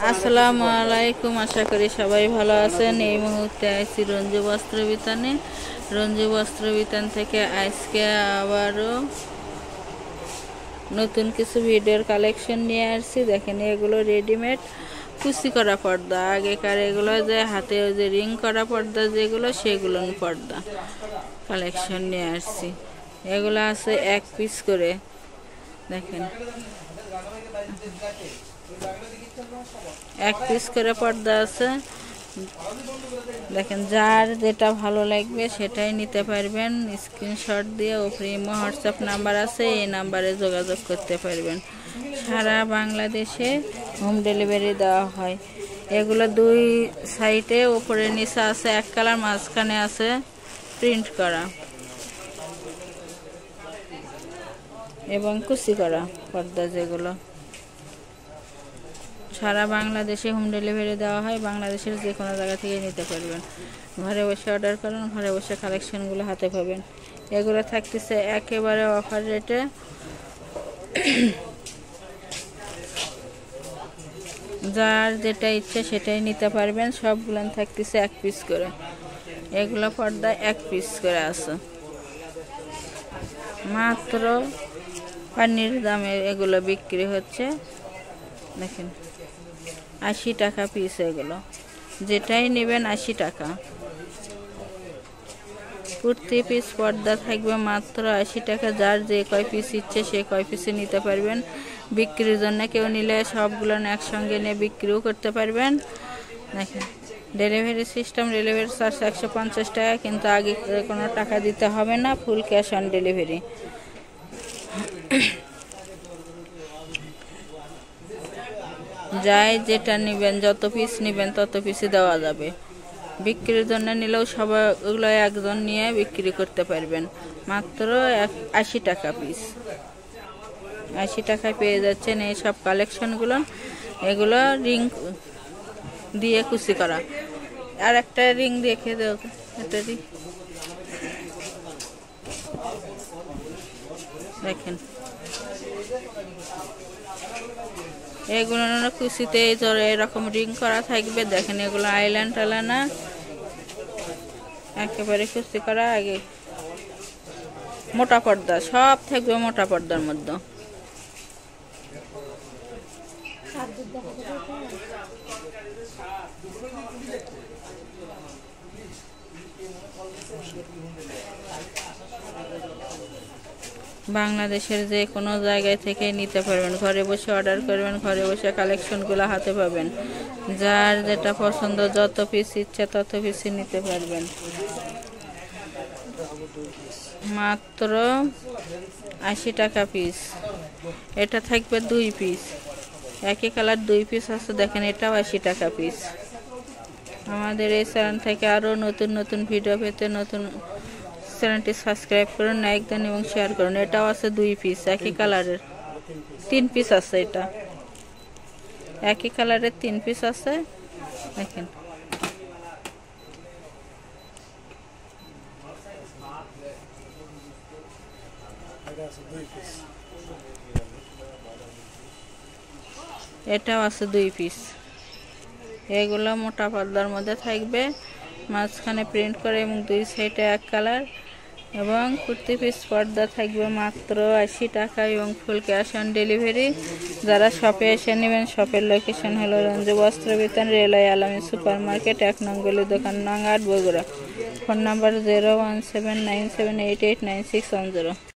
আসসালামু আলাইকুম, আশা করি সবাই ভালো আছেন। এই মুহূর্তে আইছি রঞ্জু বস্ত্র বিতানে। রঞ্জু বস্ত্র বিতান থেকে আজকে আবারও নতুন কিছু ভিডিওর কালেকশন নিয়ে আসছি। দেখেন, এগুলো রেডিমেড কুচি করা পর্দা। আগেকার এগুলো যে হাতে যে রিং করা পর্দা যেগুলো, সেগুলো পর্দা কালেকশন নিয়ে আসছি। এগুলো আছে 1 পিস করে। দেখেন, 1 পিস করে পর্দা আছে। দেখেন, যার যেটা ভালো লাগবে সেটাই নিতে পারবেন। স্ক্রিনশট দিয়ে ওপরে হোয়াটসঅ্যাপ নাম্বার আছে, এই নাম্বারে যোগাযোগ করতে পারবেন। সারা বাংলাদেশে হোম ডেলিভারি দেওয়া হয়। এগুলো 2 সাইডে উপরে নিচে আছে 1 কালার, মাঝখানে আছে প্রিন্ট করা এবং কুচি করা পর্দা। যেগুলো সারা বাংলাদেশে হোম ডেলিভারি দেওয়া হয়। বাংলাদেশের যে কোনো জায়গা থেকে নিতে পারবেন। ঘরে বসে অর্ডার করুন, ঘরে বসে কালেকশনগুলো হাতে পাবেন। এগুলো থাকতেছে একেবারে অফার রেটে। যার যেটা ইচ্ছে সেটাই নিতে পারবেন। সবগুলো থাকতেছে 1 পিস করে। এগুলো পর্দা 1 পিস করে আছে, মাত্র পানির দামে এগুলো বিক্রি হচ্ছে। দেখেন, 80 টাকা পিস। এগুলো যেটাই নেবেন 80 টাকা। প্রতি পিস পর্দা থাকবে মাত্র 80 টাকা। যার যে কয় পিস ইচ্ছে সে কয় পিসে নিতে পারবেন। বিক্রির জন্য কেউ নিলে সবগুলো একসঙ্গে নিয়ে বিক্রিও করতে পারবেন। দেখেন, ডেলিভারি সিস্টেম, ডেলিভারি চার্জ 150 টাকা, কিন্তু আগে কোনো টাকা দিতে হবে না, ফুল ক্যাশ অন ডেলিভারি। যাই যেটা নেবেন, যত পিস নেবেন তত পিসই দেওয়া যাবে। বিক্রির জন্য নিলেও সবগুলো একজন নিয়ে বিক্রি করতে পারবেন। মাত্র 80 টাকা পিস। 80 টাকায় পেয়ে যাচ্ছেন এই সব কালেকশনগুলো। এগুলো রিং দিয়ে কুচি করা। আর একটা রিং দেখে দাও, এটা দেখেন, এগুলো কুচিতে এরকম রিং করা থাকবে। দেখেন, এগুলো আইল্যান্ড টালানা, একেবারে কুচি করা। আগে মোটা পর্দা সব থাকবে, মোটা পর্দার মধ্যে। বাংলাদেশের যে কোনো জায়গায় থেকে নিতে পারবেন। ঘরে বসে অর্ডার করবেন, ঘরে বসে কালেকশনগুলো হাতে পাবেন। যার যেটা পছন্দ, যত পিস ইচ্ছে তত পিসই নিতে পারবেন। মাত্র 80 টাকা পিস। এটা থাকবে 2 পিস, একই কালার 2 পিস আছে। দেখেন, এটাও 80 টাকা পিস। আমাদের এই চ্যানেল থেকে আরও নতুন নতুন ভিডিও পেতে চ্যানেলটি সাবস্ক্রাইব করুন, লাইক দেন এবং শেয়ার করুন। এটাও আছে 2 পিস, একই কালারের 3 পিস আছে। এটা একই কালারের 3 পিস আছে। দেখেন, এটাও আছে 2 পিস। এগুলো মোটা পর্দার মধ্যে থাকবে, মাঝখানে প্রিন্ট করে এবং 2 সাইডে 1 কালার, এবং প্রতি পিস পর্দা থাকবে মাত্র 80 টাকা এবং ফুল ক্যাশ অন ডেলিভারি। যারা শপে এসে নেবেন, শপের লোকেশন হলো রঞ্জু বস্ত্র বিতান, রেলওয়ে আলামী সুপার মার্কেট, 1 নং গলি, দোকান নং 8, বগুড়া। Phone number 017978896110।